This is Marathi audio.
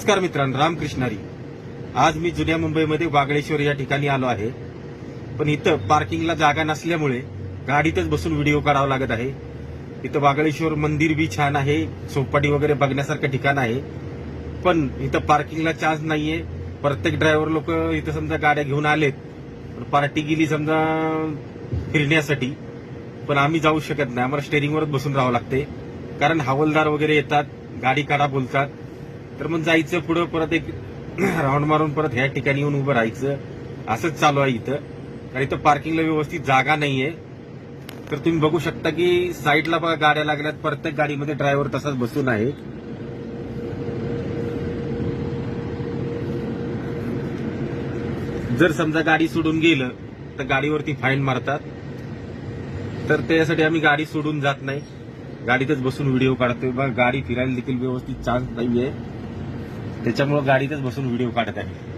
नमस्कार मित्रांनो, रामकृष्णारी. आज मी जुन्या मुंबईमध्ये वागळेश्वर या ठिकाणी आलो आहे. पण इथं पार्किंगला जागा नसल्यामुळे गाडीतच बसून व्हिडिओ काढावा लागत आहे. इथं वागळेश्वर मंदिर बी छान आहे, चौपाटी वगैरे बघण्यासारखं ठिकाण आहे. पण इथं पार्किंगला चार्ज नाहीये. प्रत्येक ड्रायव्हर लोक इथं समजा गाड्या घेऊन आलेत, पार्टी गेली समजा फिरण्यासाठी, पण आम्ही जाऊ शकत नाही. आम्हाला स्टेअरिंगवरच बसून राहावं लागते, कारण हवालदार वगैरे येतात, गाडी काढा बोलतात. तर मग जायचं पुढं, परत एक राऊंड मारून परत ह्या ठिकाणी येऊन उभं राहायचं. असंच चालू आहे इथं, कारण इथं पार्किंगला व्यवस्थित जागा नाहीये. तर तुम्ही बघू शकता की साईडला बघा गाड्या लागल्यात, प्रत्येक गाडीमध्ये ड्रायव्हर तसाच बसून आहे. जर समजा गाडी सोडून गेलं तर गाडीवरती फाईन मारतात. तर त्यासाठी आम्ही गाडी सोडून जात नाही, गाडीतच बसून व्हिडिओ काढतोय. बघा गाडी फिरायला देखील व्यवस्थित चान्स नाहीये, त्याच्यामुळे गाडीतच बसून व्हिडिओ काढत आहे.